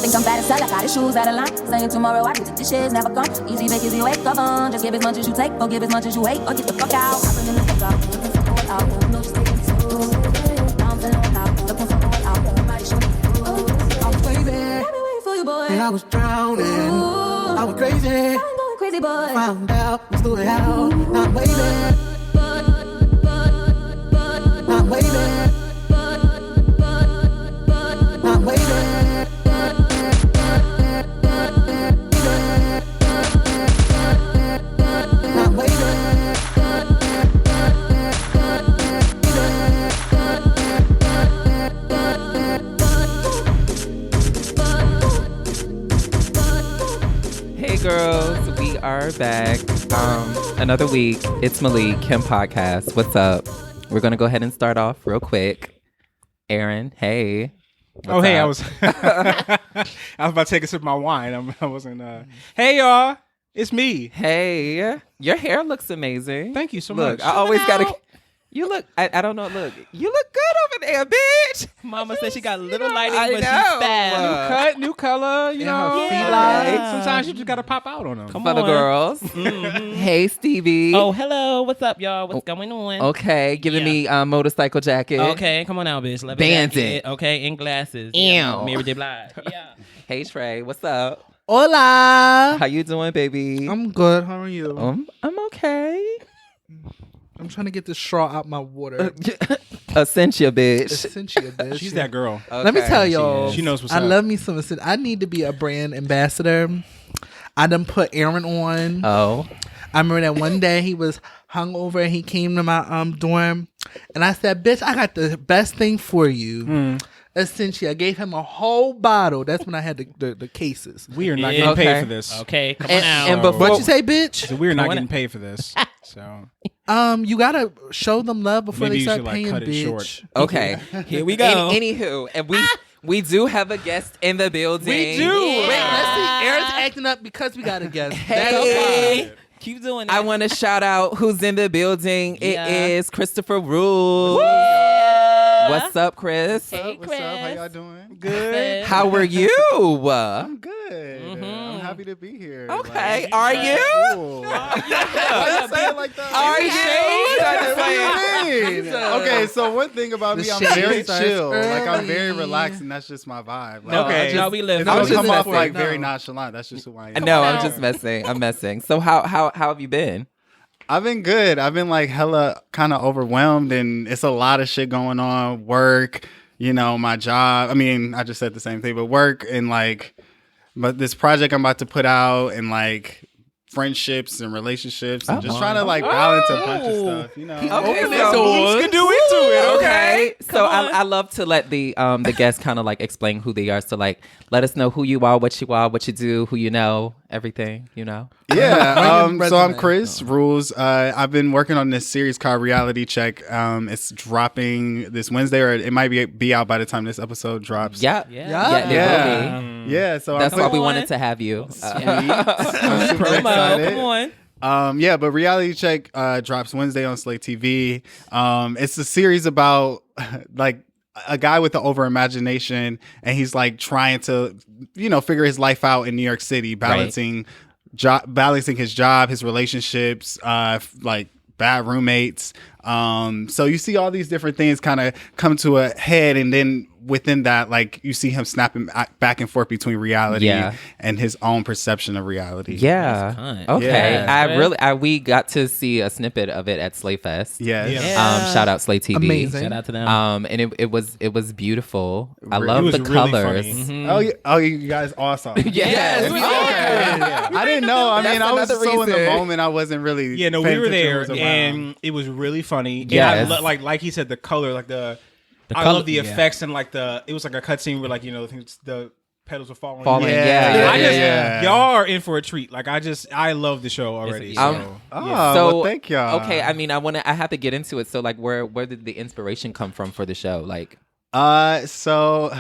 think I'm bad as hell, I got his shoes out of line. Saying tomorrow I do the dishes, never come. Easy bake, easy wake, come on. Just give as much as you take, or give as much as you hate, or get the fuck out. I'm feeling the fuck out, looking for all out. No, just taking it slow. Now I'm feeling all out, looking for all out. Everybody show me through. I'm crazy, I've been waiting for you, boy. And I was drowning, I was crazy. I'm going crazy, boy. Found out, was through it out. Now I'm waiting. Now I'm waiting. Now I'm waiting. Hey girls, we are back. Another week. It's Malik, Kim Podcast. What's up? We're gonna go ahead and start off real quick. Aaron, hey. What's Hey, up? I was about to take a sip of my wine. I wasn't. Hey, y'all, it's me. Hey, your hair looks amazing. Thank you so Look, much. I always gotta. You look. I don't know. Look, you look good over there, bitch. Mama said she got a little lighting, I but she's know. fat. Cut, new color. You know, Yeah. sometimes you just gotta pop out on them. Come For the on. girls. Mhm. Hey, Stevie. Oh, hello. What's up, y'all? What's going on? Okay, giving me motorcycle jacket. Okay, come on now, bitch. Let me Bandit. jacket. Okay, in glasses. Ew. Yeah, Mary J. Blige. Yeah. Hey, Trey. What's up? Hola. How you doing, baby? I'm good. How are you? I'm okay. I'm trying to get this straw out my water. Essentia, bitch. Essentia, bitch. She's that girl. Let me Okay. tell y'all. She knows what's I up. love me some Essentia. I need to be a brand ambassador. I done put Aaron on. Oh. I remember that one day he was hungover and he came to my dorm, and I said, "Bitch, I got the best thing for you." Essentially, I gave him a whole bottle. That's when I had the cases. We are not Yeah. getting Okay. paid for this. Okay, come on And, now. and before What you say, bitch? So we are not Going getting paid for this. So You gotta show them love before Maybe they you start should, like, paying, cut it bitch. short. Okay. Here we go. Anywho, and we do have a guest in the building. We do. Yeah. Wait, let's see. Aaron's acting up because we got a guest. Hey. Keep doing it. I want to shout out who's in the building. Yeah. It is Christopher Rules. Yeah. What's up, Chris? Hey, What's up? How Chris. y'all doing? Good. How are you? I'm good. I'm happy to be here. Okay. Like, Are you? cool. Why you say it like that? Are you? What do you mean? Okay, so one thing about me, The I'm shade very starts chill. Like I'm very early. relaxed, and that's just my vibe. Like, No, Okay. no, we live. If I was just come off messing. like No. very nonchalant, that's just who I am. No, on I'm now. just messing. I'm messing. So how have you been? I've been good. I've been like hella kind of overwhelmed, and it's a lot of shit going on. Work, my job. I mean, I just said the same thing, but work and but this project I'm about to put out, and like friendships and relationships, and just trying to like balance a bunch of stuff. Okay, Open so- the doors. Let's get into it. Okay. So Come on. I love to let the guests kind of like explain who they are. So like let us know who you are, what you do, who you know, everything, Yeah. Bring So I'm resume. Chris Rules. I've been working on this series called Reality Check. It's dropping this Wednesday, or it might be out by the time this episode drops. Yeah. Yeah. Yeah, it will be. Yeah. So That's I'm why Come we on. wanted to have you. I'm super Promo. excited. Come on. Yeah, but Reality Check drops Wednesday on Slate TV. It's a series about like a guy with an over imagination, and he's like trying to, figure his life out in New York City, balancing his job, his relationships, like bad roommates. So you see all these different things kind of come to a head, and then within that, like you see him snapping back and forth between reality and his own perception of reality. Yeah. Nice. Okay. Yeah. We got to see a snippet of it at Slay Fest. Yes. Yeah. Shout out Slay TV. Amazing. Shout out to them. And it was beautiful. I It love was the really colors. funny. Oh, you guys awesome. Yes. Okay. I didn't know. I That's mean, I was another so in the reason. moment, I wasn't really. Yeah, no, paying we were attention there, what was around. and it was really funny. Yes. And like he said, the color, like I color- love the yeah. effects, and like it was like a cutscene where like the petals were falling. Yeah. Y'all are in for a treat. Like I love the show already. Um, Oh, So well, thank y'all. Okay, I mean, I have to get into it. So like, where did the inspiration come from for the show? Like, So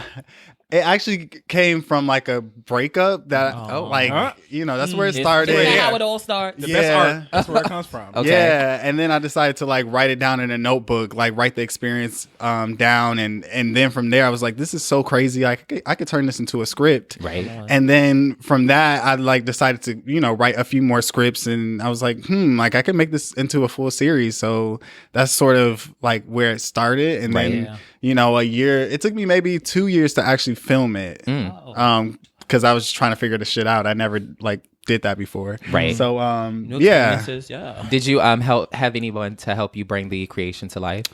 It actually came from like a breakup that, that's where it started. Is that how it all starts? The best art. That's where it comes from. Okay. Yeah, and then I decided to like write it down in a notebook, like write the experience down, and then from there I was like, this is so crazy. I could turn this into a script, Right. And then from that I like decided to write a few more scripts, and I was like, like I could make this into a full series. So that's sort of like where it started, and then a year. It took me maybe 2 years to actually film it, because I was trying to figure the shit out. I never like did that before, Right. So New yeah. experiences, yeah. Did you have anyone to help you bring the creation to life?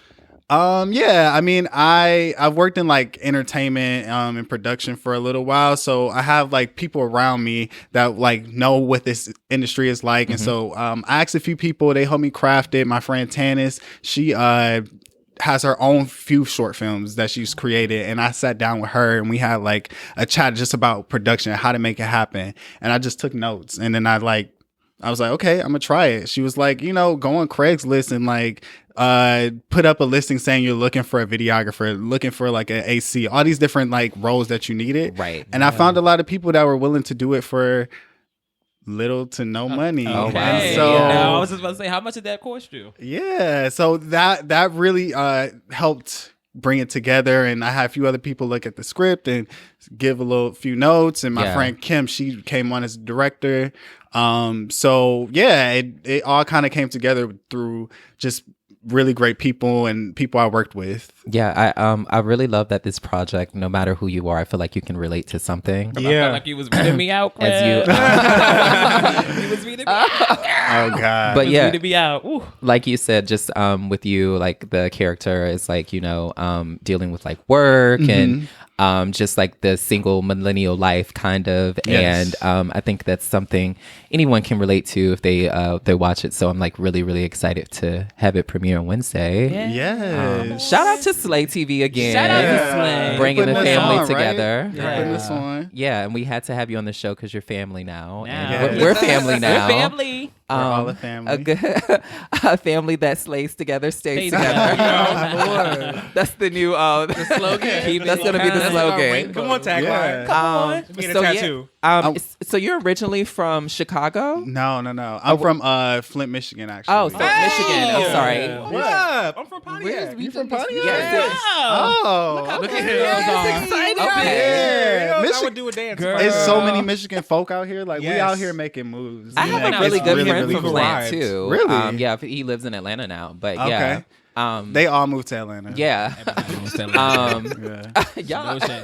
Yeah, I mean, I've worked in like entertainment and production for a little while, so I have like people around me that like know what this industry is like, and so I asked a few people. They helped me craft it. My friend Tanis, she has her own few short films that she's created, and I sat down with her and we had like a chat just about production, how to make it happen, and I just took notes, and then I was like, okay, I'm gonna try it. She was like, go on Craigslist and like put up a listing saying you're looking for a videographer, looking for like an AC, all these different like roles that you needed. Right. And I found a lot of people that were willing to do it for little to no money. Oh, wow. And so Now, I was just about to say, how much did that cost you? yeah, so that really helped bring it together, and I had a few other people look at the script and give a few notes, and my friend Kim, she came on as director. So yeah, it all kind of came together through just really great people and people I worked with. Yeah, I really love that this project, no matter who you are, I feel like you can relate to something. I felt like you was beating me out, Craig. As you You was beating me out. Oh God. But yeah, Beating me out. Ooh. like you said, just with you, like the character is like, dealing with like work and just like the single millennial life kind of. Yes. And I think that's something anyone can relate to if they watch it. So I'm like really, really excited to have it premiere on Wednesday. Yes. Shout out to Slay TV again. Shout out to Slay. Bringing the Putting this family on, right? together. You're putting this on. Yeah, and we had to have you on the show because you're family now. Now. And Yes. we're family now. We're family. We're all a family. A good a family that slays together stays Stay together. together. That's the new slogan. That's gonna be the slogan. Come on, tagline. Yeah. Come on. Get a tattoo. So you're originally from Chicago? No. I'm from Flint, Michigan, actually. Oh, so Michigan. I'm sorry. What up? I'm from Pontiac. You from Pontiac? Yes. Oh. Look at girls excited. Yeah. I would Michigan. do a dance. Girl. It's so many Michigan folk out here. Like we Yes. out here making moves. I have Yeah, a really it's good friend really from cool. Plant vibes. too. Really? Yeah, he lives in Atlanta now. But Okay. yeah. They all moved to Atlanta. Yeah. Yeah. Y'all, No shade.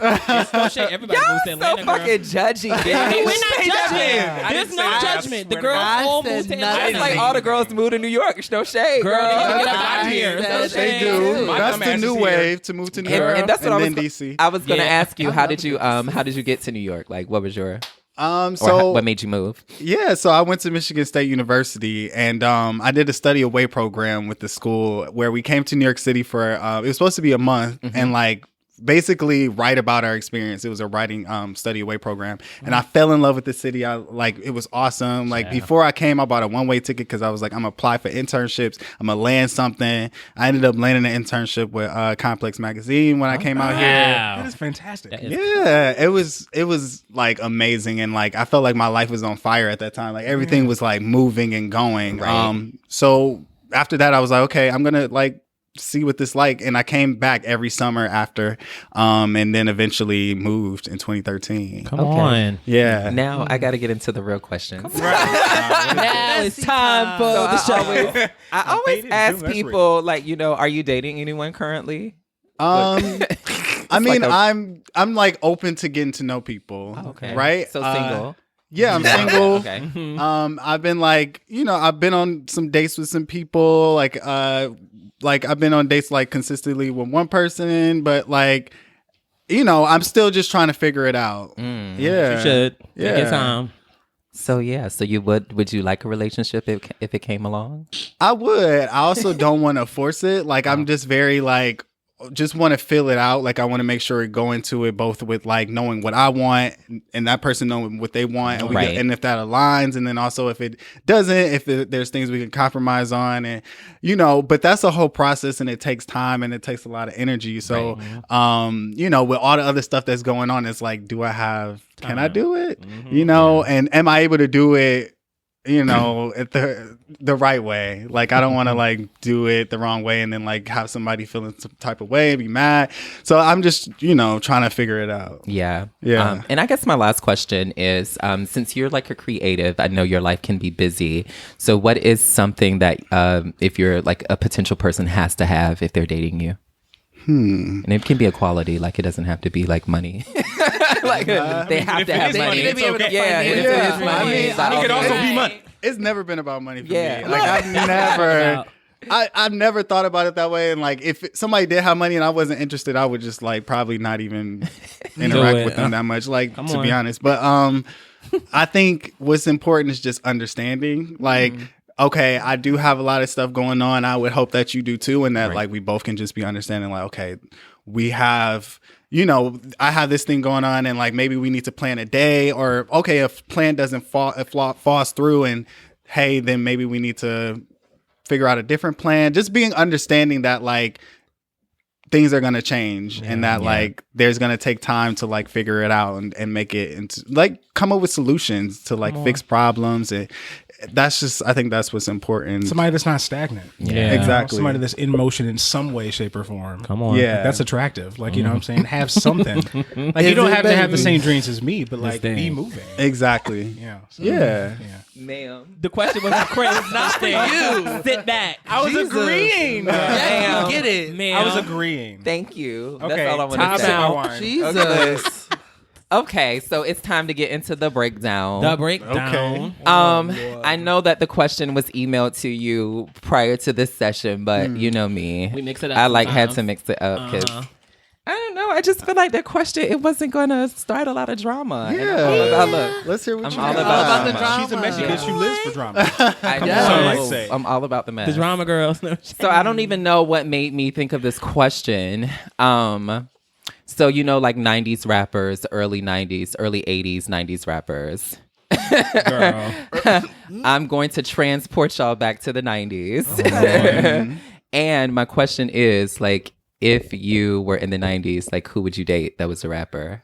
No shade. Everybody y'all moves to so Atlanta, girl. fucking judgy, bitch. We're not Say that, judging. man. I There's didn't no say that. I judgment. The swear to girls God. all I moved to said Atlanta. It's like all the girls move to New York. It's no shade, Girl, girl. they need to get up out of here. They No They shade. do. My That's dumb the ass new is here. wave to move to New And, York and that's what I was. then DC. I was gonna Yeah. ask you. How did you get to New York? Like, what was your So what made you move? yeah, so I went to Michigan State University, and I did a study away program with the school where we came to New York City for it was supposed to be a month, and like basically write about our experience. It was a writing study away program, and I fell in love with the city. I like it was awesome. Like before I came, I bought a one-way ticket because I was like, I'm gonna apply for internships. I'm gonna land something. I ended up landing an internship with Complex Magazine when I came out here. That is fantastic. That is- Yeah, it was like amazing, and like I felt like my life was on fire at that time. Like everything was like moving and going. Right. So after that, I was like, okay, I'm gonna like see what this like, and I came back every summer after, and then eventually moved in 2013. Come Okay. on. Yeah. Now I got to get into the real questions. Now it's time for the show. I always faded. ask That's people, like, are you dating anyone currently? I mean, like I'm like open to getting to know people. Okay. Right. So single. Yeah, I'm single. Okay. I've been like, I've been on some dates with some people. Like I've been on dates like consistently with one person, but like, I'm still just trying to figure it out. Yeah. You should. Take Yeah. your time. So yeah. So you would you like a relationship if it came along? I would. I also don't want to force it. Like I'm just very like just want to fill it out. Like I want to make sure we go into it both with like knowing what I want and that person knowing what they want, and and if that aligns, and then also if it doesn't, if there's things we can compromise on, and but that's a whole process, and it takes time and it takes a lot of energy. So, with all the other stuff that's going on, it's like, can I do it? And am I able to do it? At the right way. Like I don't want to like do it the wrong way and then like have somebody feeling some type of way, be mad. So I'm just trying to figure it out. Yeah. And I guess my last question is, since you're like a creative, I know your life can be busy. So what is something that if you're like a potential person has to have if they're dating you? And it can be a quality, like it doesn't have to be like money. Like they have to have money. It's okay. Yeah, it's money. It could also be money. It's never been about money for Yeah. me. Like I've never thought about it that way. And like if somebody did have money and I wasn't interested, I would just like probably not even interact with them that much. Like to be honest. But I think what's important is just understanding. Like okay, I do have a lot of stuff going on. I would hope that you do too, and that like we both can just be understanding. Like, okay, we have, I have this thing going on, and like maybe we need to plan a day, or okay, if plan doesn't falls through, and hey, then maybe we need to figure out a different plan. Just being understanding that like things are gonna change, and that like there's gonna take time to like figure it out and make it into like come up with solutions to like fix problems. And that's just, I think that's what's important. Somebody that's not stagnant. Yeah, exactly. Somebody that's in motion in some way, shape, or form. Come on. Yeah. Like, that's attractive. Like, you know what I'm saying? Have something. Like, you don't have to have the same dreams as me, but like be moving. Exactly. Yeah. So, Yeah. Ma'am. The question was for Chris, not for you. Sit back. I was agreeing. Yeah, get it. Man. I was agreeing. Thank you. Okay. That's all I want Time to say. out. Wine. Jesus. Okay, so it's time to get into the breakdown. The breakdown. Okay. I know that the question was emailed to you prior to this session, but you know me. We mix it up I like had sometimes. to mix it up because I don't know. I just feel like that question, it wasn't going to start a lot of drama. Yeah. Let's hear what I'm you all got. about the drama. drama. She's a Mexican. She lives for drama. I know. Yes. Some might say. I'm all about the mess. The drama girls. So I don't even know what made me think of this question. So like 90s rappers, early 90s, early 80s, 90s rappers. Girl. I'm going to transport y'all back to the 90s. And my question is, like, if you were in the 90s, like, who would you date that was a rapper?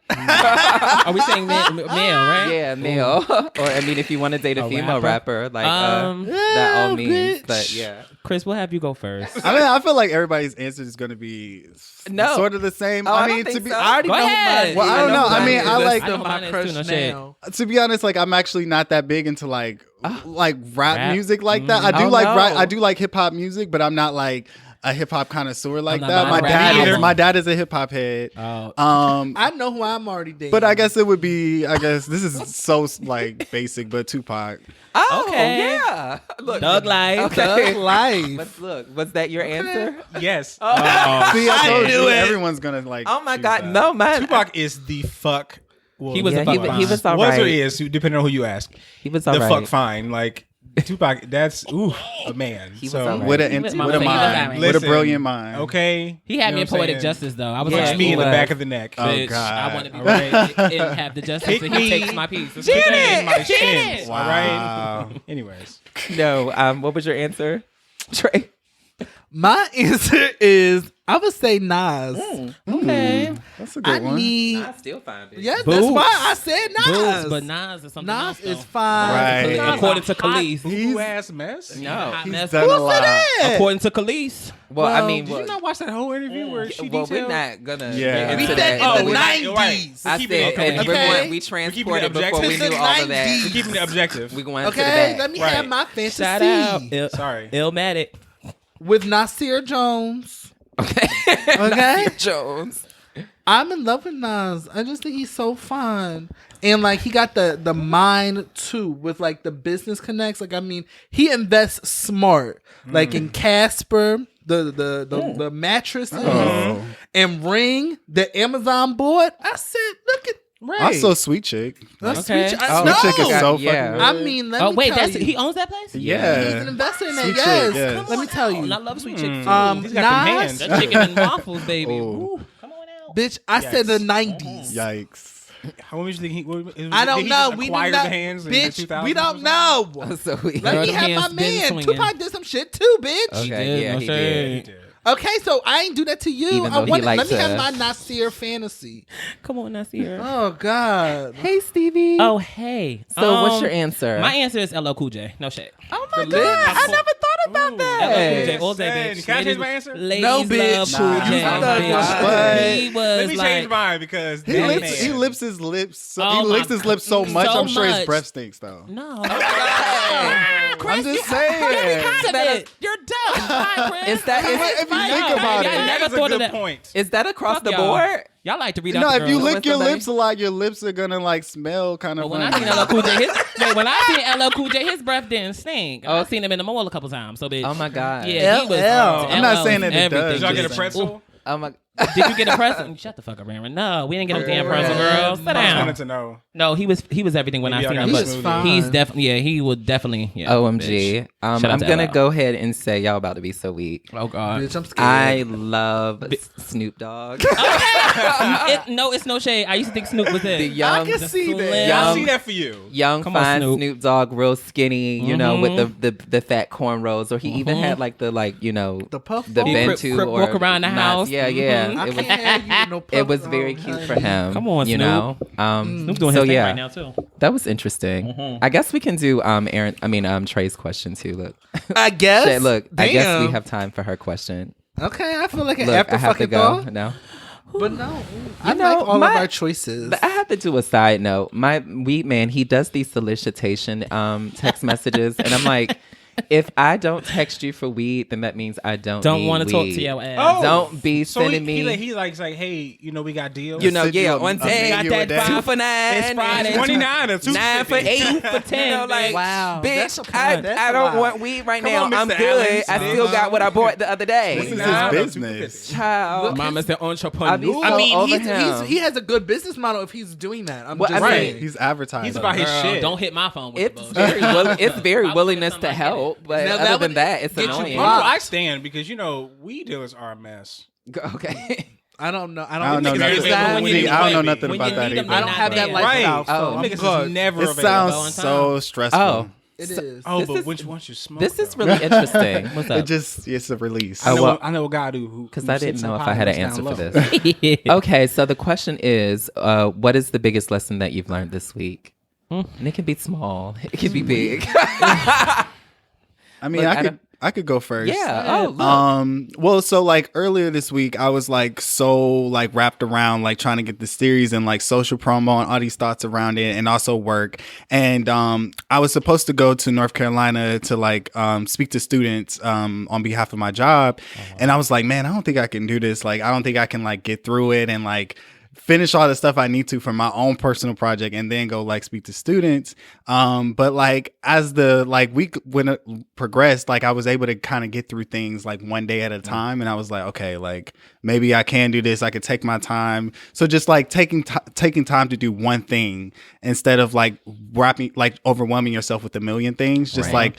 Are we saying male, right? Yeah, male. Or, I mean, if you want to date a female rapper, like, that all means. bitch. But, yeah. Chris, we'll have you go first. I mean, I feel like everybody's answer is going to be sort of the same. Oh, I mean, don't to think be, so. I already Go know ahead. Well, I don't know. I mean, I like I know my mine is crush too, no shit. now. to be honest. Like, I'm actually not that big into like rap Rap? music like that. I do Oh, like no. rap. I do like hip hop music, but I'm not like a hip hop connoisseur like not that. buying rap either. My dad is a hip hop head. Oh. I know who I'm already dating. But I guess it would be. I guess this is so like basic, but Tupac. Oh, Okay. yeah. Look, Thug life. Thug life. But look, was that your answer? Yes. See, I told knew you, it. everyone's gonna like. Oh my choose God, that. no, man. Tupac is the fuck. Well, He was Yeah, a fuck he fine. was all was or right. is, depending on who you ask. He was The all right. fuck fine. Like Tupac, that's a man. He was so all right. With a He was- with a he was mind, alright. with a Listen, brilliant mind. Okay. He had You me in know what I'm poetic saying? justice, though. I was Punch like, me in the was. back of the neck. Oh, bitch, God. I want to be All right. right and have the justice, Pick and me. he takes my piece. Pick me in my Get shins. it. All right. Anyways. No, what was your answer, Trey? My answer is I would say Nas. Okay. That's a good I one. need. I still find it. Yes, Boots. that's why I said Nas. Boots, but Nas is something Nas else, is though. fine. Right. According to Khalees. Who ass mess? No. Hot He's mess. done a lot. According to Khalees. Well, I mean, Did you not watch that whole interview where she well, we're detailed? not gonna Yeah. get We into said that. in the we're not- 90s. right. I We're said, keeping it- okay, okay. we We're transported keeping it before we objective. knew all of It's that. the We're keeping it objective. We going to the Okay, back. let me Right. have my fantasy. Shout out. Sorry. Illmatic. With Nasir Jones. Okay. Okay. Jones. I'm in love with Nas. I just think he's so fun. And like he got the mind too with like the business connects. Like I mean, he invests smart. Like in Casper, the mattresses and Ring, the Amazon board. I said, look at Right. Also, Sweet Chick. That's Okay. Sweet Chick. Oh, No. Sweet Chick is so Yeah. fucking I good. mean, let Oh me wait, tell that's you. he owns that place. Yeah. He's an investor in that. Sweet Yes. Chick, yes. Let me tell you. I love Sweet Chick too. He's got them hands. That chicken and waffles, baby. Oh. Ooh, come on out. Bitch, I said the 90s. Yikes. How much do you think he? I don't did he know. just We do acquire not. the hands in the Bitch, 2000s we or don't something? know. So we, Let Girl, me them have my hands been man. swinging. Tupac did some shit too, bitch. okay, yeah, no he shade. did. Okay, so I ain't do that to you. Even I though he want. liked Let me to- have my Nasir fantasy. Come on, Nasir. Oh God. Hey, Stevie. Oh, hey. So what's your answer? My answer is LL Cool J. No shit. Oh my The god, lips. I never thought about LL that. Cool J all day, Hey, bitch. can I change my answer? Ladies No, love bitch. Cool Nah. J, You thought bitch. what? He was Let me like, change mine because He that lips, man- he lips his lips. So, Oh he licks my his lips so much. so I'm sure his much. breath stinks though. No. I'm just saying. You're dumb. Hi, Chris. Is that If you think about I it, never That's a thought good of that. point. is that across Fuck the y'all. board? Y'all like to read out No, the if you girls. lick your somebody- lips a lot, your lips are gonna like smell kind of But when I funny. seen LL Cool J, when I seen LL Cool J, his breath didn't stink. I seen him in the mall a couple times. So bitch. Oh my god. Yeah, he was. LL. I'm not LL saying that it everything. does. Did y'all get a Just- pretzel? Oh my. Did you get a present? Shut the fuck up, Aaron. No, we didn't get a damn present, girl. Sit I just down. wanted to know. No, he was everything when Maybe I seen y'all him. got But He was fine. he's definitely he would definitely. Yeah, OMG. bitch. Shout out I'm to gonna LL. go ahead and say y'all about to be so weak. Oh God. Bitch, I'm scared. I love Snoop Dogg. It's no shade. I used to think Snoop was it. The young, I can see that. slim- I see that for you. young Come on, fine Snoop. Snoop Dogg, real skinny, you know, with the fat cornrows, or he even had like the The puff the ball? Bentu Crip or walk around the not- house. Yeah, I yeah. It can't was have you with no puff. it was very cute for him. Come on, you Snoop. know. Snoop doing so his thing yeah, right now too. that was interesting. I guess we can do Trey's question too. Look, I guess. Shay, look, I guess we Damn. have time for her question. Okay, I feel like an Look, after I have to fucking go. thought. No. But no, I know, like all my- of our choices. But I have to do a side note. My weed man, he does these solicitation text messages, and I'm like, if I don't text you for weed, then that means I don't Want to talk to weed. your ass. Oh, Don't be so sending me. He like, hey, you know, we got deals. You know, Send you yeah, a- on a day, menu got a that day. 2 for 9. It's Friday. 29 or 9 for 8. 2 for 10. You know, like, Wow, that's bitch, a lot. That's I a don't lot. want weed right Come now. on, I'm Mr. good. Allen. I still got what I bought the other day. This is Nah, his no, business. Child. Mama's the I be entrepreneur. so I mean, over he's, him. he has a good business model if he's doing that. I'm Well, just I mean, saying. He's advertising. He's about his Girl, shit. don't hit my phone with It's the bullshit. very I would willingness get to somebody help, but Now, that other than would that, it's get you annoying. Well, blocked. I stand because you know weed dealers are a mess. Okay. I don't know. I don't know Niggas nothing. is that- when you See, need I don't know them, nothing when about you that need them, either. I don't have that Yeah. lifestyle. Right. So I'm Niggas is good. never It available. sounds on so stressful. Oh, It is. Oh, This but is- once you smoke, this is though. really interesting. What's It up? just it's a release. Oh, well, I know a guy who Because who I didn't sits know up if high I had an and answer looks for down low. this. Okay, so the question is, what is the biggest lesson that you've learned this week? And it can be small. It can be big. I mean, Look, I could go first. Yeah. Oh, look. Well, so like earlier this week, I was like so like wrapped around like trying to get the series and like social promo and all these thoughts around it, and also work. And I was supposed to go to North Carolina to like speak to students on behalf of my job, and I was like, man, I don't think I can do this. Like, I don't think I can like get through it and like finish all the stuff I need to for my own personal project and then go like speak to students. But like as the like week when it progressed, like I was able to kind of get through things like one day at a time. And I was like, okay, like maybe I can do this. I could take my time. So just like taking time to do one thing instead of like overwhelming yourself with a million things. Just like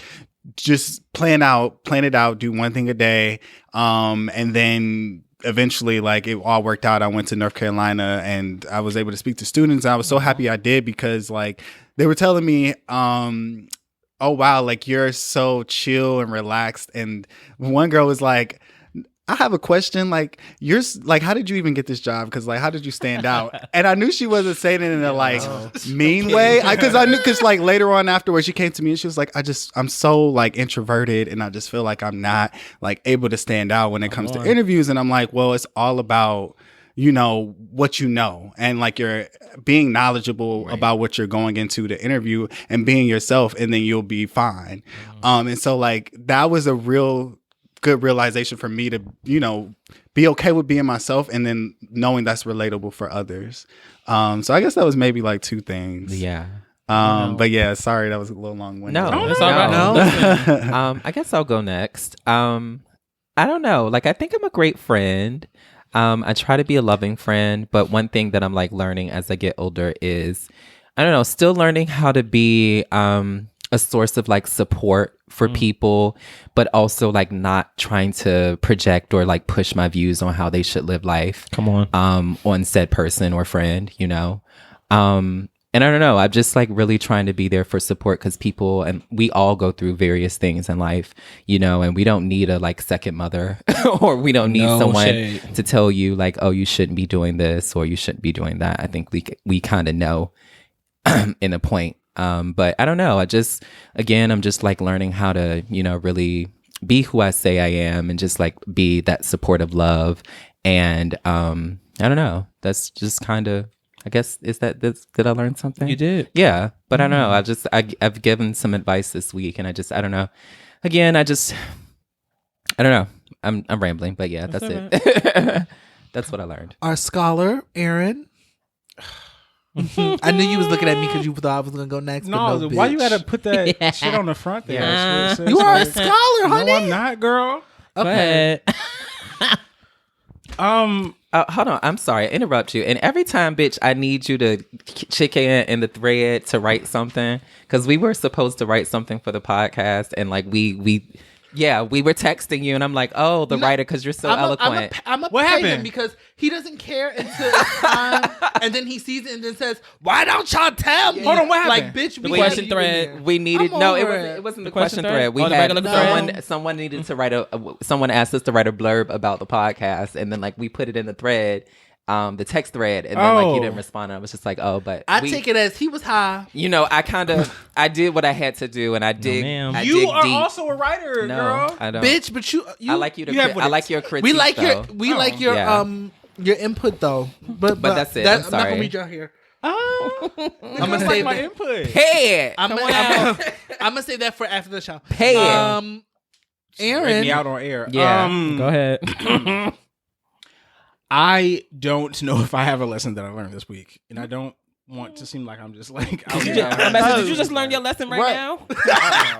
just plan it out, do one thing a day. And then eventually like it all worked out. I went to North Carolina and I was able to speak to students. I was so happy I did because like they were telling me, oh wow, like you're so chill and relaxed. And one girl was like, I have a question. Like, how did you even get this job? Because, like, how did you stand out? And I knew she wasn't saying it in a like mean way. Because like later on afterwards, she came to me and she was like, I'm so like introverted, and I just feel like I'm not like able to stand out when it comes to interviews. And I'm like, well, it's all about what you know, and like you're being knowledgeable about what you're going into the interview and being yourself, and then you'll be fine. And so like that was a real good realization for me to be okay with being myself, and then knowing that's relatable for others. So I guess that was maybe like two things. Yeah. But yeah, sorry that was a little long-winded. No, It's all right. I guess I'll go next. I don't know. Like, I think I'm a great friend. I try to be a loving friend, but one thing that I'm like learning as I get older is, I don't know, still learning how to be a source of like support for people, but also like not trying to project or like push my views on how they should live life. Come On said person or friend, you know. And I don't know, I'm just like really trying to be there for support because people, and we all go through various things in life, you know, and we don't need a like second mother or we don't need someone to tell you like, oh, you shouldn't be doing this or you shouldn't be doing that. I think we kind of know in a point. But I don't know. I'm just like learning how to, you know, really be who I say I am and just like be that supportive love. And I don't know. That's just kind of, I guess, did I learn something? You did. Yeah. But I don't know. I've given some advice this week and I don't know. Again, I don't know. I'm rambling, but yeah, that's it. That's what I learned. Our scholar, Aaron. I knew you was looking at me because you thought I was gonna go next. No, but why you bitch. gotta put that shit on the front there? You are a scholar, honey. No, I'm not, girl. Okay. Hold on. I'm sorry. I interrupt you. And every time, bitch, I need you to chicken in the thread to write something because we were supposed to write something for the podcast, and like we were texting you, and I'm like, oh, the writer, because you're so eloquent. I'm a What pay happened? him because he doesn't care until it's time, and then he sees it and then says, "Why don't y'all tell me?" Hold on, what Like, happened? bitch, The we question had you in thread. there. We needed I'm no, over it wasn't the question question thread. We thread? Oh, the had regular thread? someone needed to write someone asked us to write a blurb about the podcast, and then like we put it in the thread, the text thread, and then like you didn't respond. And I was just like, oh, but I take it as he was high. You know, I did what I had to do, and I dig. ma'am. I You dig are deep. also a writer, No, girl. I don't. Bitch, but you I like you to. You have what I it- like your critique. we like though. your Yeah. your input though. But that's it. I'm I'm not sorry. gonna read y'all here. I'm gonna save my that. input. Pay it. I'm gonna say that for after the show. Pay it. Aaron, Break me out on air. Yeah. Go ahead. I don't know if I have a lesson that I learned this week, and I don't want to seem like I'm just like. Did you just learn your lesson right now?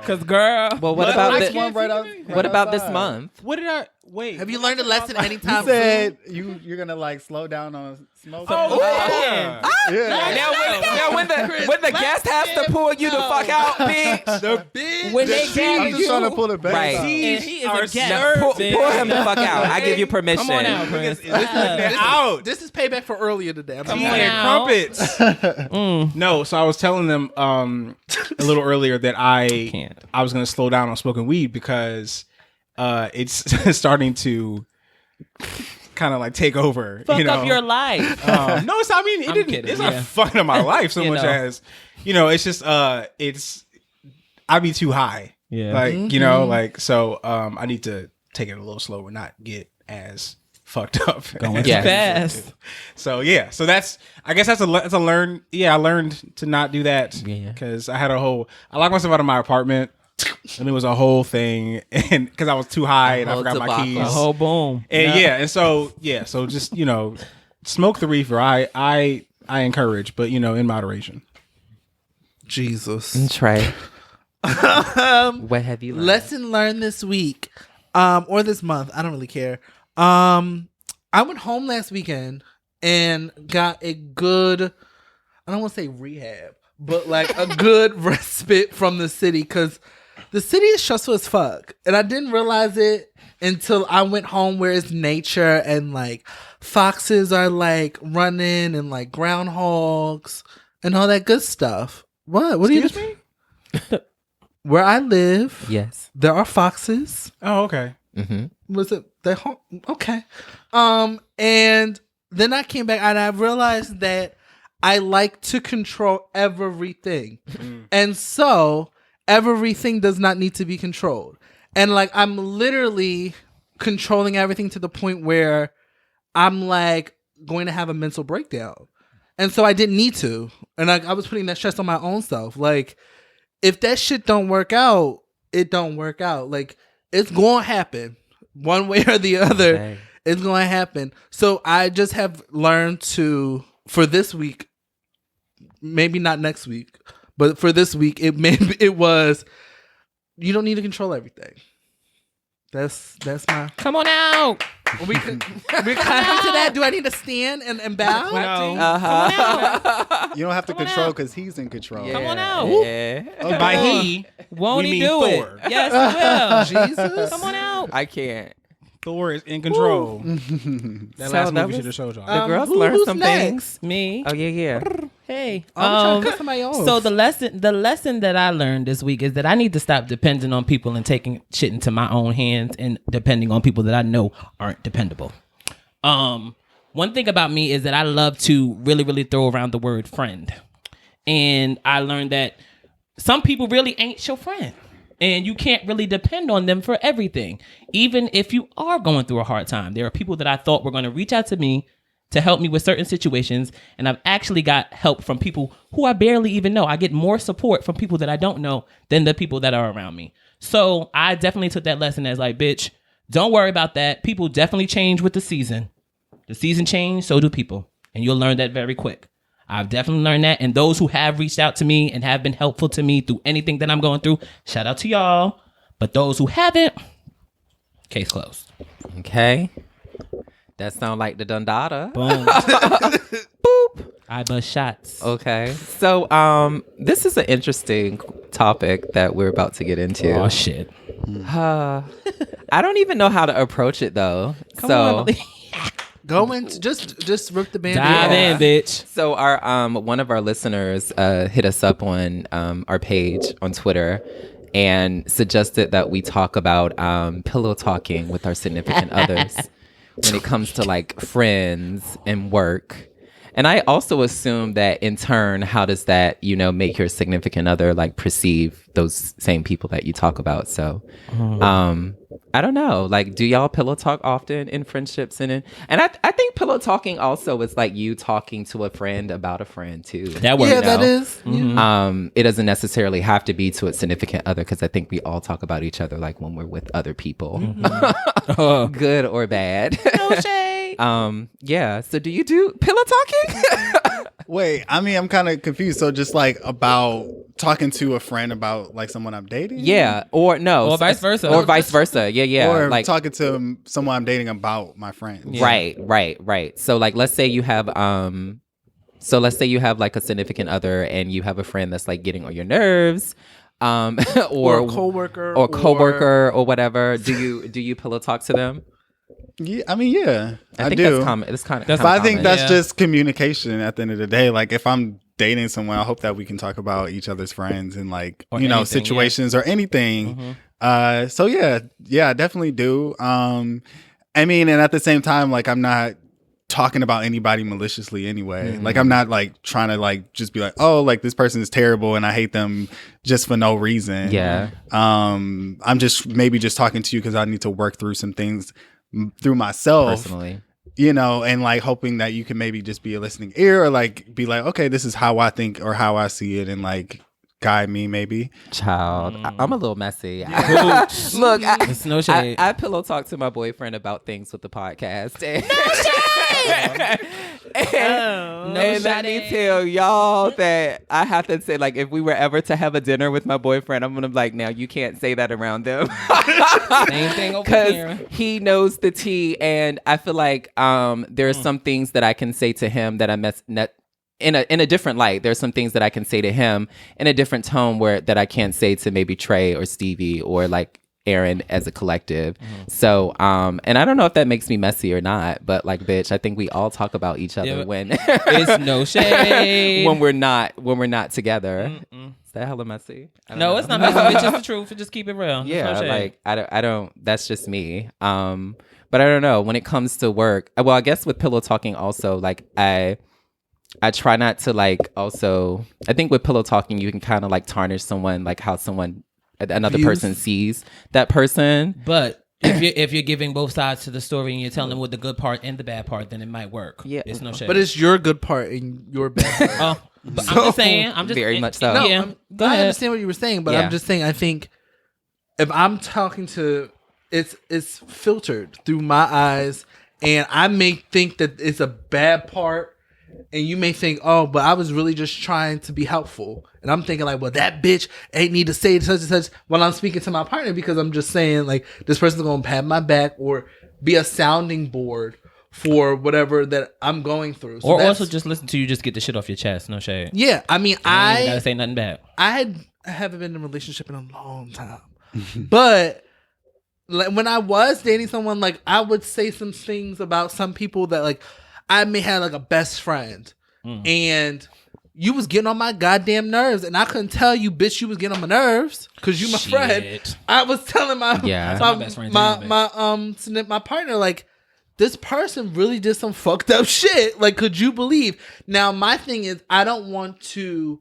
Because girl, Well, what But about I this? can't right out, What about this month? What did I wait? have you learned a lesson You anytime said you're gonna like slow down on smoke. Oh, yeah. Yeah. Now when the guest has to pull you the fuck out, bitch. The big. when they I'm gave just you, trying to pull it back. Right. and he is Are a guest. served. Pull him the fuck out. I give you permission. Come on out, Chris. They're out. This is payback for earlier today. I'm Come Tea on and out. crumpets. No, so I was telling them a little earlier that I was going to slow down on smoking weed because it's starting to kind of like take over. Fuck you know? up your life. No, it's. I mean, it I'm didn't. kidding, It's not yeah. fucking up my life so You much know. as it's just it's. I be too high. Yeah. Like you know, like so. I need to take it a little slower, not get as fucked up. Going too Yeah. fast. So yeah, so I guess that's a learn. Yeah, I learned to not do that Yeah. because I locked myself out of my apartment, and it was a whole thing, and because I was too high and I whole forgot my debacle. keys. A whole boom. And so just smoke the reefer. I encourage, but in moderation. Jesus. Trey. What have you learned? Lesson learned this week, or this month. I don't really care. I went home last weekend and got a good, I don't want to say rehab, but like a good respite from the city because the city is stressful as fuck. And I didn't realize it until I went home where it's nature and like foxes are like running and like groundhogs and all that good stuff. What? What Excuse do you Where I live, Yes. there are foxes. Oh, okay. Mm-hmm. Was it the home? Okay. And then I came back and I realized that I like to control everything. And so everything does not need to be controlled. And like I'm literally controlling everything to the point where I'm like going to have a mental breakdown. And so I didn't need to. And I was putting that stress on my own self. Like if that shit don't work out, it don't work out. Like it's going to happen one way or the other. Okay. It's going to happen. So I just have learned to, for this week, maybe not next week, but for this week, it was, you don't need to control everything. That's my, Come on out. we come to that. Do I need to stand and bow? No. You don't have to control because he's in control. Come on out. Yeah. And by he, Won't we he mean do Thor. it? Yes, he will. Jesus. Come on out. I can't. Thor is in control. That So last that movie was- should have showed y'all. The girls learned who's some next? things. Me. Oh yeah. Hey. I'm trying to cut somebody off. So the lesson that I learned this week is that I need to stop depending on people and taking shit into my own hands and depending on people that I know aren't dependable. One thing about me is that I love to really, really throw around the word friend. And I learned that some people really ain't your friend. And you can't really depend on them for everything. Even if you are going through a hard time. There are people that I thought were going to reach out to me to help me with certain situations. And I've actually got help from people who I barely even know. I get more support from people that I don't know than the people that are around me. So I definitely took that lesson as like, bitch, don't worry about that. People definitely change with the season. The season changed, so do people. And you'll learn that very quick. I've definitely learned that. And those who have reached out to me and have been helpful to me through anything that I'm going through, shout out to y'all. But those who haven't, case closed. Okay. That sound like the Dundada. Boom. Boop. I bust shots. Okay. So this is an interesting topic that we're about to get into. Oh, shit. I don't even know how to approach it though. Come on, Go into just rip the band. dive in, bitch. So our one of our listeners hit us up on our page on Twitter and suggested that we talk about pillow talking with our significant others when it comes to like friends and work. And I also assume that in turn, how does that, make your significant other like perceive those same people that you talk about? So I don't know. Like, do y'all pillow talk often in friendships? And I think pillow talking also is like you talking to a friend about a friend too. That works. Yeah, that is. It doesn't necessarily have to be to a significant other because I think we all talk about each other like when we're with other people, good or bad. No shade. Yeah. So do you do pillow talking? Wait, I mean, I'm kind of confused. So just like about talking to a friend about like someone I'm dating? Yeah. Or no. Or vice versa. Or vice versa. Yeah. Or like talking to someone I'm dating about my friends. Right. So like let's say you have like a significant other and you have a friend that's like getting on your nerves. Or a coworker or whatever. Do you pillow talk to them? Yeah, I mean, yeah, I think do. that's common. It's kind of But I think that's Yeah. just communication at the end of the day. Like if I'm dating someone, I hope that we can talk about each other's friends and like, Or anything, anything, situations or anything. So yeah, I definitely do. I mean, and at the same time, like I'm not talking about anybody maliciously anyway. Like I'm not like trying to like just be like, oh, like this person is terrible and I hate them just for no reason. Yeah. I'm just maybe just talking to you because I need to work through some things through myself Personally. and like hoping that you can maybe just be a listening ear or like be like, okay, this is how I think or how I see it and like guide me maybe. Child, I'm a little messy. Look, It's no shade. I pillow talk to my boyfriend about things with the podcast. And, No and let me shade. tell y'all that I have to say, like, if we were ever to have a dinner with my boyfriend, I'm gonna be like, now you can't say that around them. Same thing over Because here. he knows the tea, and I feel like there are some things that I can say to him that in a different light. There's some things that I can say to him in a different tone that I can't say to maybe Trey or Stevie or like Aaron as a collective. So and I don't know if that makes me messy or not, but like, bitch, I think we all talk about each other when It's no shade. when we're not together. Is that hella messy? I don't No, know. it's not messy. It's just the truth. Just keep it real. It's Yeah, no shade. like I don't. That's just me. But I don't know when it comes to work. Well, I guess with pillow talking also, like I try not to like also. I think with pillow talking, you can kind of like tarnish someone, like how another Views. person sees that person. But if you're giving both sides to the story and you're telling them with the good part and the bad part, then it might work. Yeah. It's no shade. But it's your good part and your bad part. But I'm just saying. I'm just Very much so. No, Yeah. Go I ahead. understand what you were saying, but Yeah. I'm just saying I think if I'm talking to it's filtered through my eyes and I may think that it's a bad part and you may think, oh, but I was really just trying to be helpful. And I'm thinking like, well, that bitch ain't need to say such and such while I'm speaking to my partner because I'm just saying like this person's gonna pat my back or be a sounding board for whatever that I'm going through. So or also just listen to you just get the shit off your chest. No shade. Yeah, I mean, You ain't gotta say nothing bad. I haven't been in a relationship in a long time, but like when I was dating someone, like I would say some things about some people that like I may have like a best friend, and you was getting on my goddamn nerves, and I couldn't tell you, bitch, you was getting on my nerves because you my friend. I was telling my best friend my partner like, this person really did some fucked up shit. Like, could you believe? Now, my thing is, I don't want to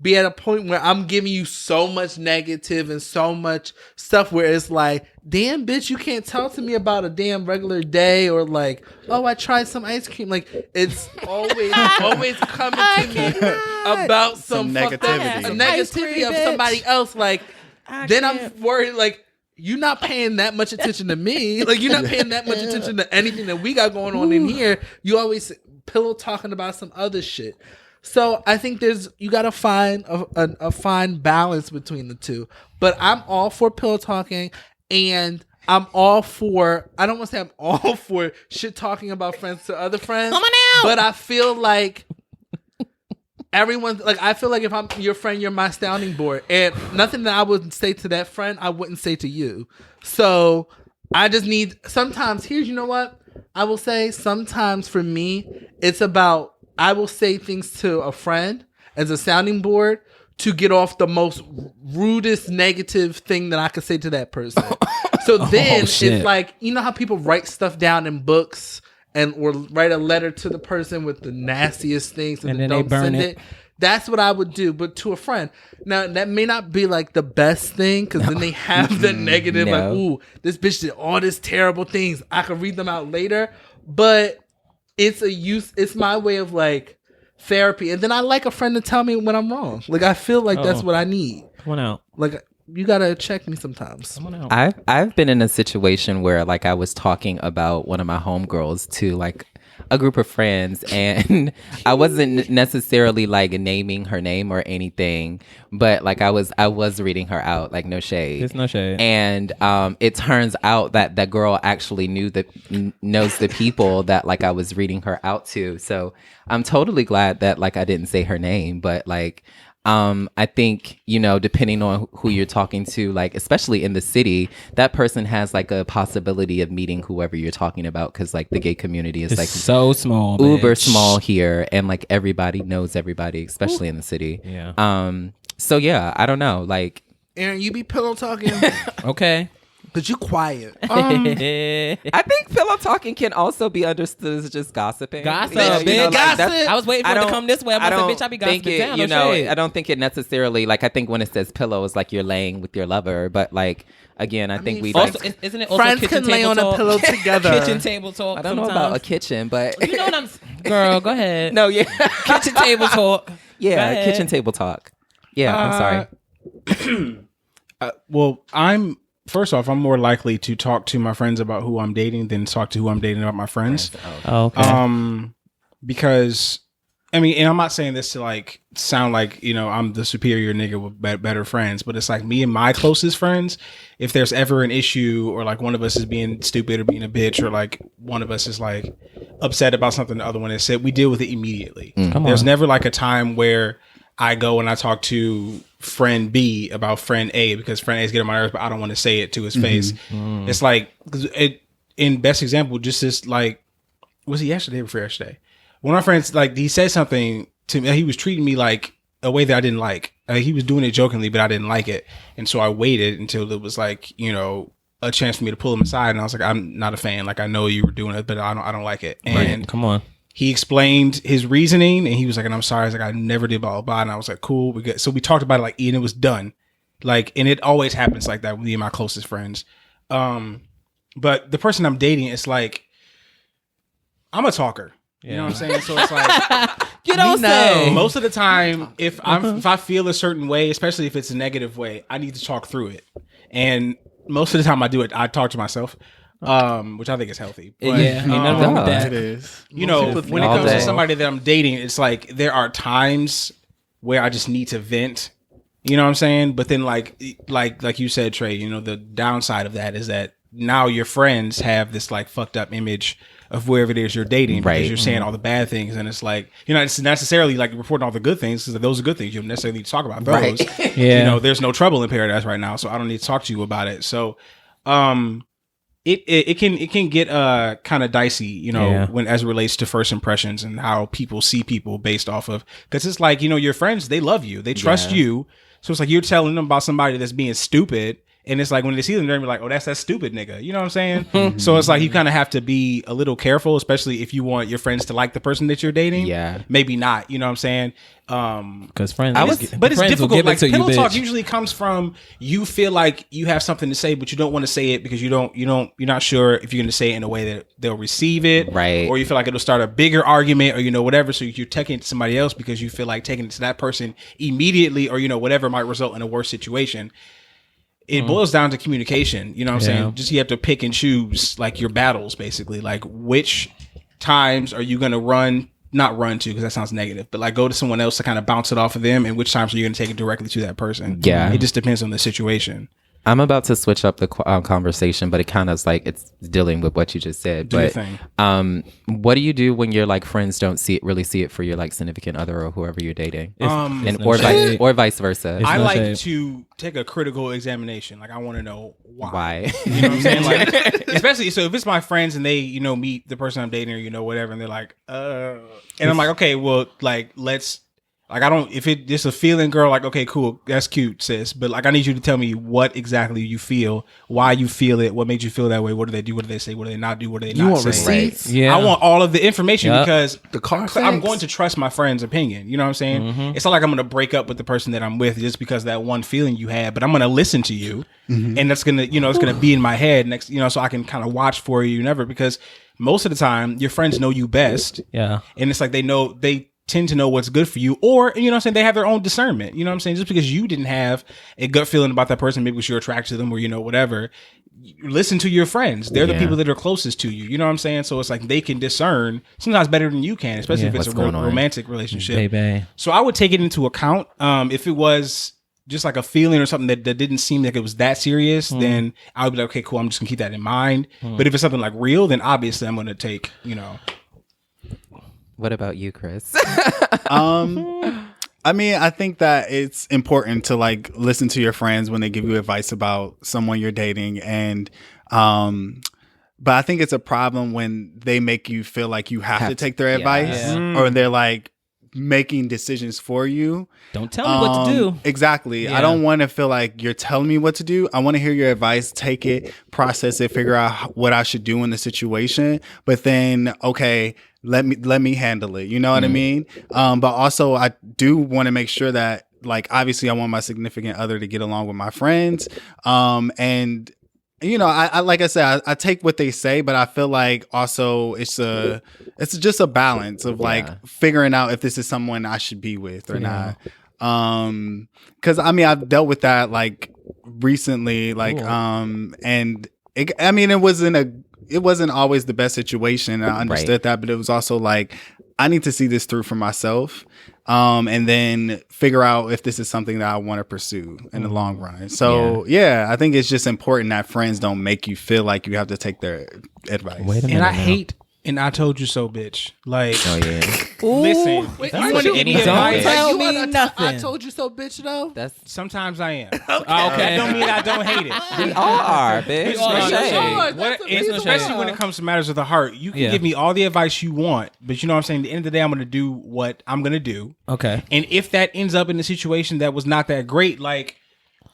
be at a point where I'm giving you so much negative and so much stuff where it's like, damn, bitch, you can't talk to me about a damn regular day, or like, oh, I tried some ice cream. Like, it's always coming to me about some negativity of somebody else. Like, then I'm worried, like, you're not paying that much attention to me. Like, you're not paying that much attention to anything that we got going on in here. You always pillow talking about some other shit. So I think you got to find a fine balance between the two. But I'm all for pillow talking, and I'm all for, I don't want to say I'm all for shit talking about friends to other friends. Come on now. But I feel like everyone, like, I feel like if I'm your friend, you're my sounding board. And nothing that I would say to that friend, I wouldn't say to you. So I just need, sometimes, you know what? I will say sometimes for me, it's about, I will say things to a friend as a sounding board to get off the most rudest negative thing that I could say to that person. So then it's like, you know how people write stuff down in books or write a letter to the person with the nastiest things and then don't send it. That's what I would do, but to a friend. Now, that may not be like the best thing, because then they have the negative, like, ooh, this bitch did all these terrible things. I could read them out later, but it's my way of like therapy. And then I like a friend to tell me when I'm wrong. Like, I feel like that's what I need. Come on out. Like, you gotta check me sometimes. Come on out. I've been in a situation where like I was talking about one of my homegirls to like a group of friends, and I wasn't necessarily like naming her name or anything, but like I was reading her out, like, no shade. There's no shade. And it turns out that that girl actually knows the people that like I was reading her out to. So I'm totally glad that like I didn't say her name, but like I think, you know, depending on who you're talking to, like, especially in the city, that person has like a possibility of meeting whoever you're talking about, because like the gay community is it's like so small, uber small here, and like everybody knows everybody, especially in the city. Yeah. So yeah, I don't know, like, Aaron, you be pillow talking. Okay. Cause you quiet. I think pillow talking can also be understood as just gossiping. Gossip, You know, bitch. like, Gossip. I was waiting for it to come this way. I said, bitch, I be think gossiping it, down. you No know, shade. I don't think it necessarily, like, I think when it says pillow, it's like you're laying with your lover, but like, again, I think we also, like, isn't it also Friends kitchen can lay table on talk? a pillow together. Kitchen table talk. I don't know sometimes. about a kitchen, but You know what I'm girl, go ahead. no, yeah, Kitchen table talk. Go yeah, ahead. kitchen table talk. Yeah, I'm sorry. Well, first off, I'm more likely to talk to my friends about who I'm dating than talk to who I'm dating about my friends. Oh, okay. Because I mean, and I'm not saying this to like sound like, you know, I'm the superior nigga with better friends, but it's like me and my closest friends, if there's ever an issue or like one of us is being stupid or being a bitch, or like one of us is like upset about something the other one has said, we deal with it immediately. There's never like a time where I go and I talk to friend B about friend A because friend A is getting on my nerves, but I don't want to say it to his face. It's like, in best example, just this, like, was it yesterday or before yesterday? One of my friends, like, he said something to me. He was treating me like a way that I didn't like. He was doing it jokingly, but I didn't like it. And so I waited until it was like, you know, a chance for me to pull him aside. And I was like, I'm not a fan. Like, I know you were doing it, but I don't like it. And Come on. he explained his reasoning, and he was like, and I'm sorry. I was like, I never did blah, blah, blah. And I was like, cool. So we talked about it, like, and it was done. Like, and it always happens like that with me and my closest friends. But the person I'm dating, it's like, I'm a talker. You know what I'm saying? So it's like, You don't say. most of the time, if I feel a certain way, especially if it's a negative way, I need to talk through it. And most of the time I do it, I talk to myself. Which I think is healthy. But, Yeah, ain't nothing wrong with that. It is. you know, when it all comes to day. somebody that I'm dating, it's like there are times where I just need to vent. You know what I'm saying? But then like you said, Trey, you know, the downside of that is that now your friends have this like fucked up image of wherever it is you're dating because you're saying all the bad things, and it's like, you know, it's necessarily like reporting all the good things because those are good things. You don't necessarily need to talk about those. Yeah. You know, there's no trouble in paradise right now, so I don't need to talk to you about it. So, it can get kind of dicey, you know, when as it relates to first impressions and how people see people based off of, because it's like, you know, your friends, they love you, they trust you, so it's like you're telling them about somebody that's being stupid. And it's like when they see them, they're gonna be like, "Oh, that's that stupid nigga." You know what I'm saying? So it's like you kind of have to be a little careful, especially if you want your friends to like the person that you're dating. Yeah, maybe not. You know what I'm saying? Because friends, but it's difficult. Like pillow you, talk usually comes from you feel like you have something to say, but you don't want to say it because you're not sure if you're going to say it in a way that they'll receive it, right? Or you feel like it'll start a bigger argument, or you know whatever. So you're taking it to somebody else because you feel like taking it to that person immediately, or you know whatever might result in a worse situation. It boils down to communication, you know what I'm saying? Just you have to pick and choose like your battles, basically. Like which times are you going to not run to, because that sounds negative, but like go to someone else to kind of bounce it off of them, and which times are you going to take it directly to that person? Yeah. It just depends on the situation. I'm about to switch up the conversation, but it kind of is like it's dealing with what you just said. Do your but thing. What do you do when your like friends don't really see it for your like significant other or whoever you're dating, or vice versa? I like to take a critical examination. Like I want to know why. You know what I'm saying? Like, especially so if it's my friends and they, you know, meet the person I'm dating or you know whatever, and they're like, and I'm like, okay, well, like let's. Like I don't, if it just a feeling, girl, like, okay, cool, that's cute, sis. But like, I need you to tell me what exactly you feel, why you feel it, what made you feel that way, what do they do, what do they say, what do they not do, what do they not say. Receipts? Right. Yeah. I want all of the information because I'm going to trust my friend's opinion. You know what I'm saying? Mm-hmm. It's not like I'm going to break up with the person that I'm with just because that one feeling you had, but I'm going to listen to you, and that's gonna, you know, it's gonna be in my head next, you know, so I can kind of watch for you, never, because most of the time your friends know you best, and it's like they tend to know what's good for you, or you know what I'm saying, they have their own discernment. You know what I'm saying? Just because you didn't have a gut feeling about that person, maybe because you're attracted to them or you know whatever, you listen to your friends. They're the people that are closest to you. You know what I'm saying? So it's like they can discern sometimes better than you can, especially if it's a romantic relationship. Baby. So I would take it into account. If it was just like a feeling or something that didn't seem like it was that serious, then I would be like, okay, cool, I'm just gonna keep that in mind. But if it's something like real, then obviously I'm gonna take, you know. What about you, Chris? I mean, I think that it's important to like listen to your friends when they give you advice about someone you're dating, and but I think it's a problem when they make you feel like you have to take their advice, or they're like making decisions for you. Don't tell me what to do. Exactly. I don't want to feel like you're telling me what to do. I want to hear your advice, take it, process it, figure out what I should do in the situation. But then, okay, let me handle it. You know what I mean? But also I do want to make sure that, like, obviously I want my significant other to get along with my friends. And you know, I like I said, I take what they say, but I feel like also it's just a balance of like figuring out if this is someone I should be with or not. Because I mean, I've dealt with that like recently, like and it wasn't always the best situation. I understood that, but it was also like I need to see this through for myself. And then figure out if this is something that I want to pursue in the long run. So I think it's just important that friends don't make you feel like you have to take their advice. And I hate, and I told you so, bitch. Like, listen, Wait, you want any advice? Tell me nothing. I told you so, bitch. Though Sometimes I am. Okay. That don't mean I don't hate it. We all are, bitch. We all are. No shade. Especially when it comes to matters of the heart, you can give me all the advice you want, but you know what I'm saying? At the end of the day, I'm going to do what I'm going to do. Okay. And if that ends up in a situation that was not that great, like,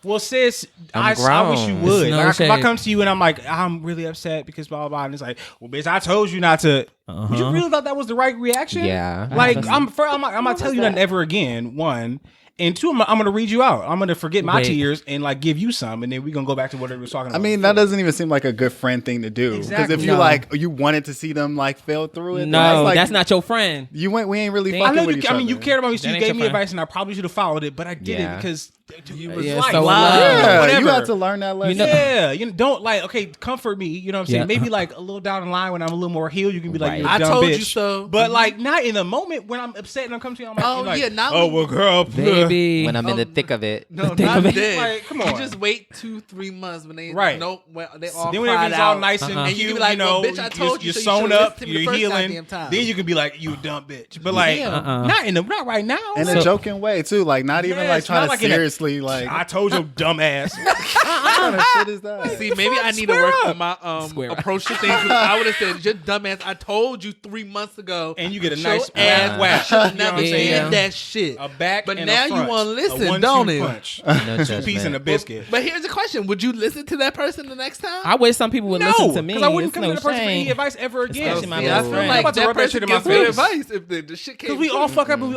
well, sis, I wish you would. No Like, if shade. I come to you and I'm like, I'm really upset because blah, blah, blah. And it's like, well, bitch, I told you not to. You really thought that was the right reaction? Yeah. Like, I'm not telling you nothing ever again, one. And two, I'm going to read you out. I'm going to forget my tears and like give you some. And then we're going to go back to what we were talking about. I mean, that doesn't even seem like a good friend thing to do. Because Exactly. if you like, you wanted to see them like fail through it. No, like, that's not your friend. we ain't really I fucking I know with you. each I mean, other. you cared about me, so That you ain't gave your me friend. advice, and I probably should have followed it, but I didn't because You was Yeah, like, so Yeah, whatever. you had to learn that lesson. Yeah, you don't like. Okay, comfort me. You know what I'm saying? Yeah. Maybe like a little down the line when I'm a little more healed, you can be like, Right. "You're a I dumb told bitch." you so. But like not in the moment when I'm upset and I'm coming to you. I'm like, Oh, you're like, yeah, not oh when- well, girl, Baby. When I'm in the thick of it. No, Think not of it. then. Like, come You on. just wait 2-3 months when they Right. know when they all then when cried everything's all out. nice and Uh-huh. And cute, you be like, well, know, bitch, I told you you're so you sewn should've up, listened to me the you're first healing. goddamn time. Then you can be like, you a dumb bitch. But like, Yeah. not right now. In Like, a joking way too, like not even Yes, like trying not to like in a- seriously like. I told your dumb ass. What kind of shit is that? See, maybe I need to work Square on my Square up. approach to things. 'Cause I would have said, "You're dumbass. I told you 3 months ago." And you get a Your nice ass whack. should have You know what never I'm saying? said that shit. A back But and now a you front. wanna A listen, 1-2 don't it? punch. No 2 judgment. piece and a biscuit. But here's the question: would you listen to that person the next time? I wish some people would No, listen to me. because I wouldn't It's come no to the person for any shame. advice ever again. Especially my See, I best feel friend. like I'm about to that rub that person shit in my gives good face. advice if the shit came. Because we all true. fuck up and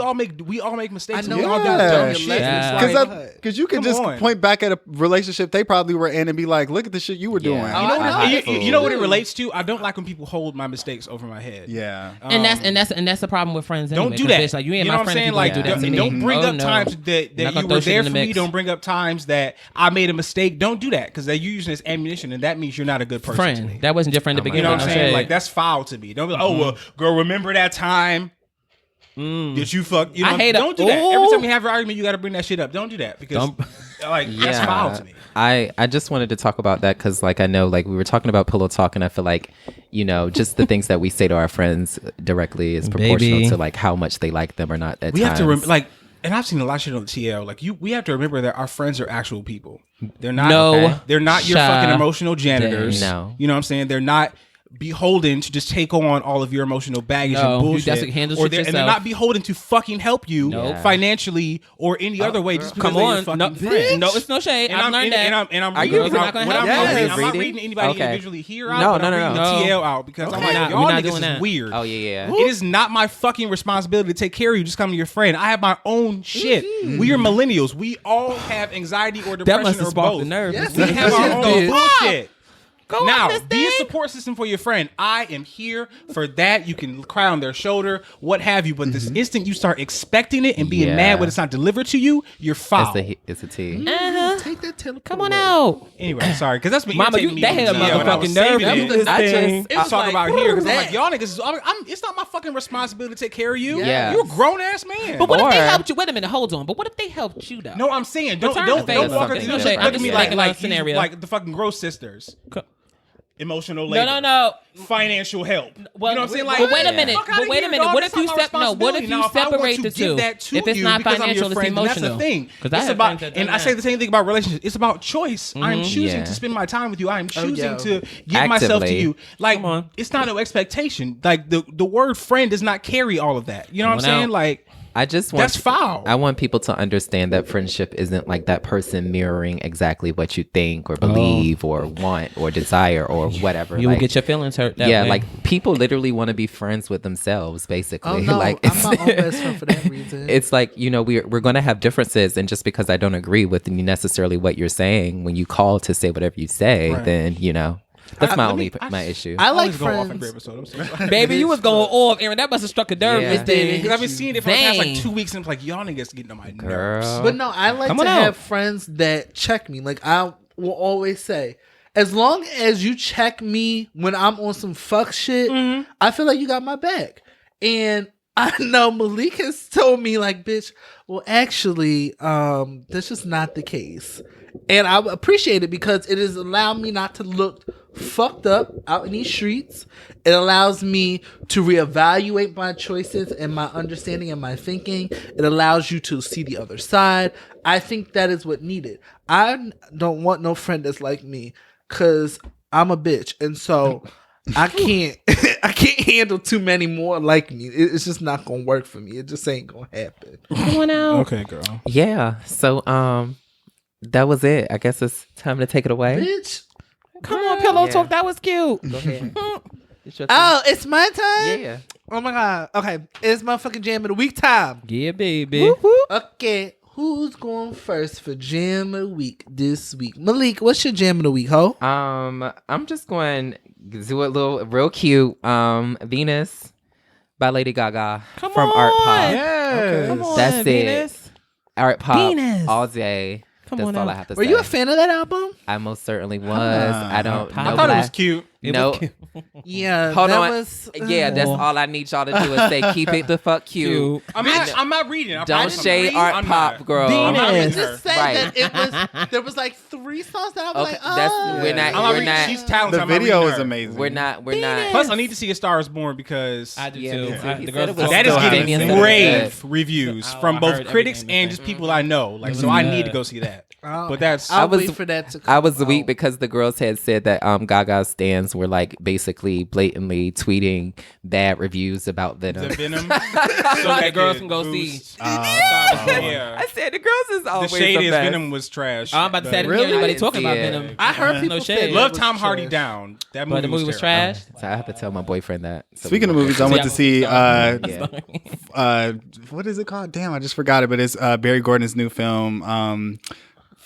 we all make mistakes. I and know. we all do Yeah. dumb shit. Yeah. It's like, Because you can Come just on. point back at a relationship they probably were in and be like, look at the shit you were doing. Yeah. you know, I know. what, you know what it Dude. relates to? I don't like when people hold my mistakes over my head. Yeah. And that's the problem with friends. Don't anyway, do 'cause that. Bitch, like you ain't know my what I'm friend if saying? you Like, gonna do that to me. don't bring Oh, up no. times Not that gonna you throw were shit in there the for me. mix. Don't bring up times that I made a mistake. Don't do that because they're using this ammunition, and that means you're not a good person to friend. me. That wasn't your friend to Oh my begin You know with. what I'm no saying? shade. Like that's foul to me. Don't be like, oh well, girl, remember that time that you fuck? You know, I hate don't it. do that. Ooh. Every time you have an argument, you got to bring that shit up. Don't do that because like that's foul to me. I just wanted to talk about that because like I know like we were talking about pillow talk and I feel like just the things that we say to our friends directly is proportional Baby. to like how much they like them or not at We times. have to like, and I've seen a lot of shit on the TL. Like we have to remember that our friends are actual people. They're not. No. They're not your fucking emotional janitors. Dang. No. You know what I'm saying? They're not beholden to just take on all of your emotional baggage No, and you bullshit. definitely handle or shit and they're yourself. not beholden to fucking help you No. financially or any other way. Just because Come they're your on, fucking no, friend. no, it's no shade. And I've learned that. And I'm Are reading you about not what gonna I'm help? reading. Yes. I'm not reading anybody Okay. individually here out. No, but I'm no, reading no. the TL out because I'm Okay. like, We're y'all not niggas doing is that. weird. Oh yeah. It is not my fucking responsibility to take care of you. Just come to your friend. I have my own shit. We are millennials. We all have anxiety or depression That must have or sparked both. the nerve. Yes, We have our own did. bullshit. Go Now, on this be a thing. support system for your friend. I am here for that. You can cry on their shoulder, what have you. But this instant you start expecting it and being Yeah. mad when it's not delivered to you, you're foul. It's a T. Uh-huh. Take that teleport. Come on out. Anyway, sorry, because that's been Mama, irritating you- that me. had a when I was motherfucking saving nerve. it. That was this I thing. just- I talk like, about here because I'm that? like, y'all niggas, it's not my fucking responsibility to take care of you. Yes. You're a grown ass man. But what if they Or- helped you? Wait a minute, hold on. But what if they helped you though? No, I'm saying don't Return don't the don't favor. walk up That's to me something look at me different. like Yeah. Scenario. like the fucking Gross sisters. Emotional No, labor. no. Financial help. Well, you know what I'm saying? Like, but wait a Yeah. minute. fuck outta But wait a here, minute. dog. What That's if you not my step? No. What if responsibility. you Now, if I want separate to the give two? that to If it's you not because I'm financial, your it's friend, then emotional. That's the thing. 'Cause I It's have about, friends that and done I say that. the same thing about relationships. It's about choice. I'm choosing Yeah. to spend my time with you. I'm choosing yeah. to give myself to Actively. you. Like, Come on. it's not no expectation. Like the word friend does not carry all of that. You know what I'm Come on saying? out. Like, I just want That's foul. I want people to understand that friendship isn't like that person mirroring exactly what you think or believe or want or desire or whatever. You will Like, get your feelings hurt. That yeah, way. like people literally want to be friends with themselves, basically. Oh no, like I'm my own best friend for that reason. it's like we're going to have differences, and just because I don't agree with necessarily what you're saying when you call to say whatever you say, Right. then that's my let only me- my issue. I like always go off every friends. episode. I'm so sorry. Baby, you was going off, Aaron. That must have struck a nerve. Yeah. This It did. thing. Because I've been seeing it for the past like Dang. 2 weeks, and I'm like, y'all niggas getting on my nerves. Girl. But no, I like Come to on out. have friends that check me. Like I will always say, as long as you check me when I'm on some fuck shit, I feel like you got my back. And I know Malik has told me like, bitch, well actually, that's just not the case. And I appreciate it because it has allowed me not to look fucked up out in these streets. It allows me to reevaluate my choices and my understanding and my thinking. It allows you to see the other side. I think that is what needed. I don't want no friend that's like me because I'm a bitch. And so I can't I can't handle too many more like me. It's just not gonna work for me. It just ain't gonna happen. Come on out. Okay, girl. Yeah. So that was it. I guess it's time to take it away. Bitch. Come on, pillow Yeah. talk. That was cute. Go ahead. It's your turn. Oh, it's my time? Yeah. Oh my god. Okay. It's motherfucking jam of the week time. Yeah, baby. Okay. Who's going first for jam of the week this week? Malik, what's your jam of the week, ho? I'm just going to do a little real cute Venus by Lady Gaga Come from on. Art Pop. Yes. Come on, That's it. Venus. art pop Venus. all day. Come That's on all now. I have to Were say. you a fan of that album? I most certainly was. I don't. I no I thought it was black- cute. No. Yeah. Hold that on. Was, Yeah, that's all I need y'all to do is say, keep it the fuck cute. I'm not reading. Don't shade art pop, girl. Venus. I'm not reading Just her. said Right. that it was. There was like 3 songs that I was Okay, like, that's oh. we're not. I'm not We're reading. not. She's talented. The I'm not video reading is her. amazing. We're not. We're not. Plus, I need to see A Star Is Born because I do Yeah, too. me too. He The said girls it was that is still getting Damien said it rave reviews Oh, from I both heard critics everything and they just say. people I know. Like, so I need to go see that. But that's I'll was- wait for that to come I was weak out. because the girls had said that Gaga's stans were like basically blatantly tweeting bad reviews about Venom. the Venom. so that girls can go boost. see. Yeah. I said the girls is The always shade the is best. Venom was trash. I'm about to say I didn't But- hear anybody I didn't talking see about it. Venom. I heard people No say shade. it Love was Tom Hardy trash. down. That But the movie was terrible. trash. So I have to tell my boyfriend that. So Speaking of we movies, I won't went to see Yeah. what is it called? Damn, I just forgot it. But it's Barry Gordon's new film.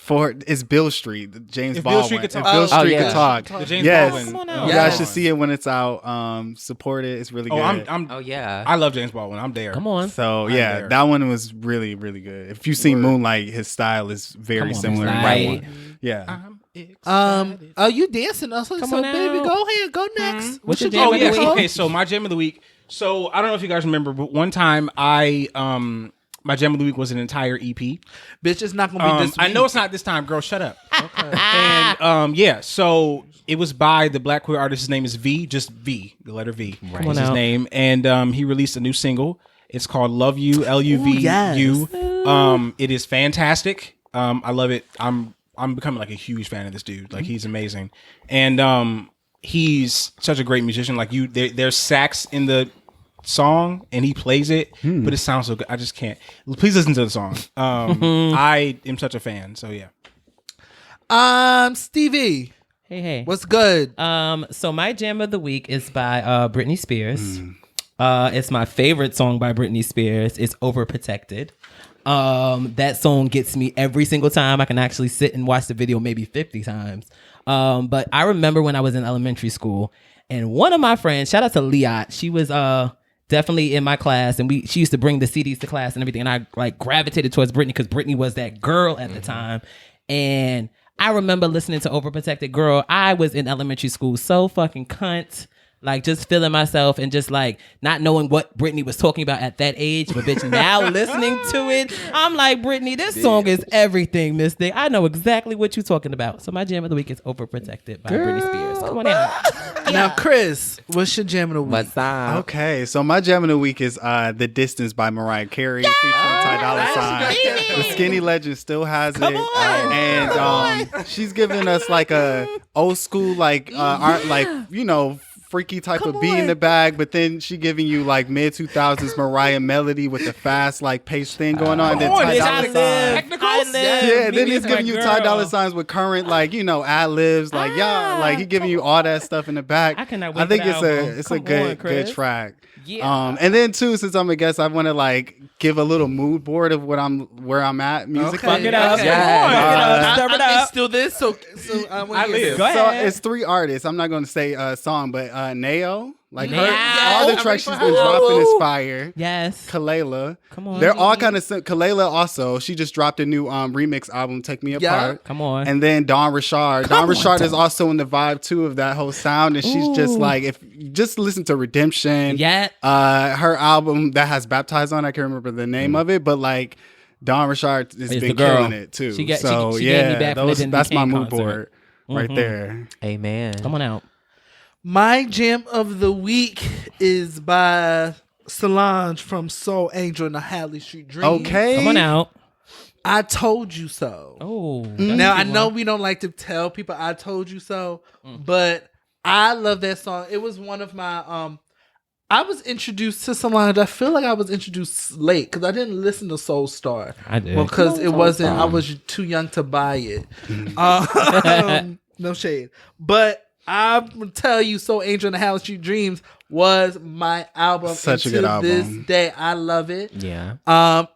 It's Bill Street, James If Bill Baldwin. Street Could If Talk. Bill Street yeah. Could Talk. The James Yes. Baldwin. Come on You out. guys Yes. should see it when it's out. Support it. It's really good. I'm Oh yeah. I love James Baldwin. I'm there. Come on. So I'm yeah, there. that one was really, really good. If you've seen Moonlight, his style is very Come on, similar. to that Moonlight. one. Yeah. Oh, you dancing also? Come so on baby, out. go ahead, go next. What's your your jam Oh of the yeah. week? Okay. So my gem of the week. So I don't know if you guys remember, but one time I my gem of the week was an entire EP. Bitch, it's not gonna be this. I know week. it's not this time, girl. Shut up. Okay. And yeah, so it was by the Black queer artist. His name is V, just V, the letter V. Right. Come on Is his out. name, and he released a new single. It's called "Love You," LUVU. yes. It is fantastic. I love it. I'm becoming like a huge fan of this dude. Like he's amazing, and he's such a great musician. Like there's sax in the song and he plays it, but it sounds so good. I just can't. Please listen to the song. I am such a fan. So yeah. Stevie, Hey. what's good? So my jam of the week is by Britney Spears. It's my favorite song by Britney Spears. It's Overprotected. That song gets me every single time. I can actually sit and watch the video maybe 50 times. But I remember when I was in elementary school and one of my friends, shout out to Liat, she was definitely in my class and she used to bring the CDs to class and everything. And I like gravitated towards Britney because Britney was that girl at the time. And I remember listening to Overprotected. Girl, I was in elementary school so fucking cunt. Like just feeling myself and just like not knowing what Britney was talking about at that age. But bitch, now listening to it, I'm like, Britney, this song is everything, Miss Thing. I know exactly what you're talking about. So my jam of the week is Overprotected by Britney Spears. Come on out. Now, Chris, what's your jam of the week? What's up? Okay, so my jam of the week is "The Distance" by Mariah Carey, featuring Ty Dolla $ign. The Skinny Legend still has it, and she's giving us like a old school like art, like freaky type of beat in the bag, but then she giving you like mid 2000s Mariah melody with the fast like pace thing going on. And then Ty Dolla $ign. Yeah, then he's giving you Ty Dolla $igns with current like ad libs, like like he giving you all that stuff in the back. I cannot wait I think for the album. it's Come a good on, Chris. track. Yeah. And then too, since I'm a guest, I want to like give a little mood board of where I'm at musically. Fuck it up. Okay. Yeah. Stir it I up. missed still this, so I want to live. Go So ahead. it's 3 artists. I'm not going to say a song, but Nao, like Nao. all the tracks she's been Nao. dropping is fire. Yes. Kalela. Come on. They're all kind of Kalela also. She just dropped a new remix album, Take Me Apart. Come on. And then Dawn Richard. Dawn Richard is also in the vibe too of that whole sound. And she's just like, if just listen to Redemption. Yeah. Her album that has Baptized on, I can't remember the name of it, but like Dawn Richard has It's been the girl. killing it too. She gave so me yeah, back from the Didn't that's my Became mood concert. board right there. Amen. Come on out. My jam of the week is by Solange from Soul Angel and the Hadley Street Dream. Okay. Come on out. I told you so. Oh. Now I know we don't like to tell people I told you so, but I love that song. It was one of my I was introduced to Solange. I feel like I was introduced late because I didn't listen to Soul Star. I did. Well, because it wasn't. I was too young to buy it. No shade, but I'm gonna tell you, Soul Angel and the Hadley Street Dreams was my album. Such a and good to this album. day, I love it. Yeah.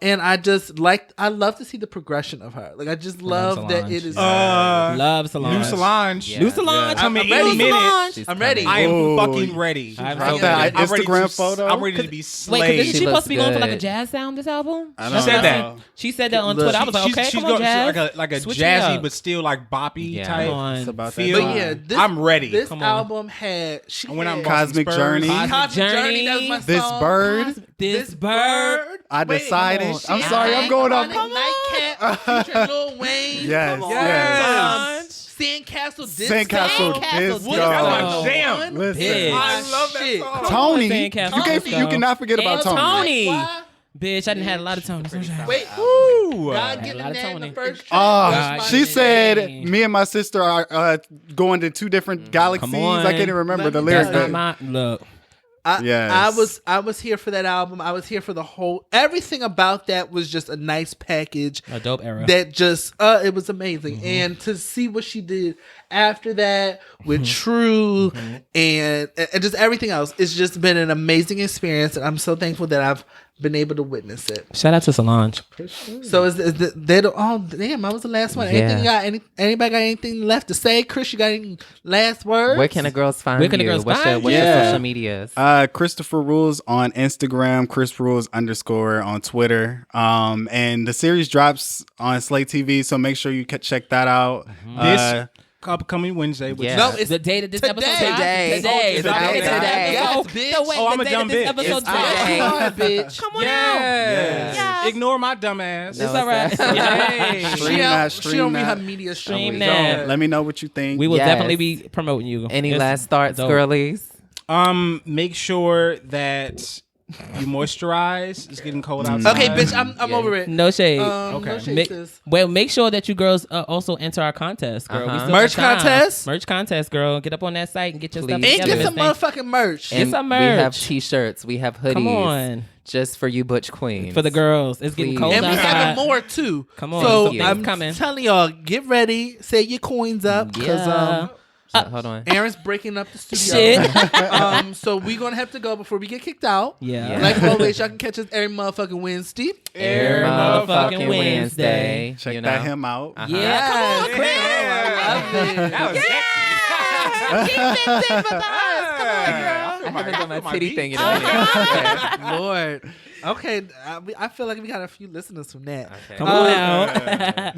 And I love to see the progression of her. Like I just love that Solange. it is. Love Solange. New Solange. Yeah. New Solange. I mean, I'm ready. any minute. She's I'm ready. coming. I am Ooh. fucking ready. I'm Drop so that ready. I'm ready Instagram to, photo. I'm ready to be Wait, slayed. because isn't She she supposed looks to be going for like a good. jazz sound this album? I She said that. She said that on Look, Twitter. I was like, okay, she's come going on, Jazz. like a Switch it jazzy, up. but still like boppy Yeah. type Come on. It's about that feel. But yeah, I'm ready. This Come on. album had When I'm had Cosmic Spurs. Journey. Cosmic Journey. That was my This song. bird. This bird. I Wait, decided. come on. I'm sorry. I'm going on. Nightcap featuring Lil Wayne. Yes. Come on. Yes. Sandcastle Disco. Sandcastle Sandcastle Disco. That's my Oh. jam. Listen. Bitch. I love that Shit. song. Tony. Sandcastle You Disco. cannot forget about And Tony. Tony. Why? Bitch, I didn't have a lot of Tonys. Wait, Woo. God Had a getting lot of that in the Tony. first track. God, She yeah. said, "Me and my sister are going to two different galaxies." Come on. I can't even remember Let the me lyrics. That's tell not my look. Yes. I was here for that album. I was here for the whole everything about that was just a nice package. A dope era. That just it was amazing. And to see what she did after that with True and just everything else, it's just been an amazing experience, and I'm so thankful that I've been able to witness it. Shout out to Solange. So they don't. Oh damn! I was the last one. Anything you got? Anybody got anything left to say? Chris, you got any last words? Where can the girls find Where can the you? girls What's find your you? Yeah. social medias? Christopher Rules on Instagram, Chris Rules _ on Twitter. And the series drops on Slate TV, so make sure you check that out. This upcoming Wednesday. Which Yeah. No, it's The day that this episode drops. Today. Today. It's The out day that today. this episode- Yes, the bitch. way- Oh, I'm the a day dumb that this bitch. episode It's drops. today. Come on, bitch. Come on out. Yes. Yeah. Ignore my dumb ass. No, It's all right. Yay. Stream She that, don't stream read her that. media Stream stream. that. Let me know what you think. We will Yes. definitely be promoting you. Any It's last thoughts, dope. girlies? Make sure that you moisturize. It's getting cold outside. Okay, bitch, I'm Yeah. over it. No shade. No Okay. shade, Make, sis. well, make sure that you girls also enter our contest, girl. We Uh-huh. still Merch got time. contest? Merch contest, girl. Get up on that site and get your stuff Please. And together. get some Miss Thing. motherfucking merch. Get some We have merch. t-shirts. We have hoodies. Come on. Just for you butch queens. For the girls. It's getting Please. cold And we outside. have more too. Come on. So Something's I'm coming. telling y'all, get ready. Say your coins up because Yeah. Hold on. Aaron's breaking up the studio. Shit. So we're gonna have to go before we get kicked out. Yeah. Like always, y'all can catch us every motherfucking Wednesday. Every motherfucking Wednesday. Check you that know? him out. Yeah. Come on, Chris. That was I haven't done my titty thing in a Uh-huh. minute. Lord. Okay, I feel like we got a few listeners from that. Okay. Come on out.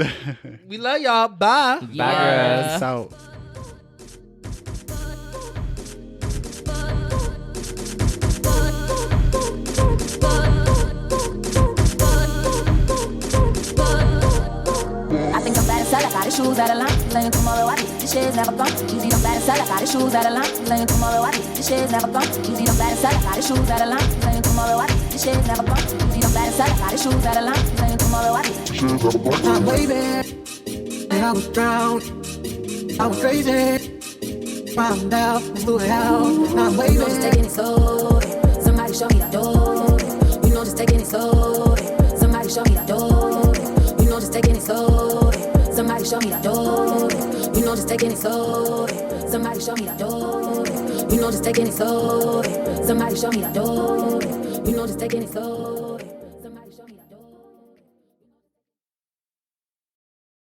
We love y'all. Bye. Bye, Yeah. girls. Peace out. I think I'm bad as hell, I got the shoes out of line. Saying tomorrow I think this shit's never gone. Easy, I'm bad as hell, I got the shoes out of line. Saying tomorrow I think this shit's never gone. Easy, I'm bad as hell, I got the shoes out of line. Saying tomorrow I think this shit's never gone. Easy, I'm bad as hell, I got the shoes out of line. Saying tomorrow I think My baby, and I was drowned. I was crazy. Found out, let's do it out. Now, you know just baby, taking it slow. Somebody show me that door. You know just taking it slow. Somebody show me that door. You know just taking it slow. Somebody show me that door. You know just taking it slow. Somebody show me that door. You know just taking it slow. Somebody show me that door. You know just taking it slow.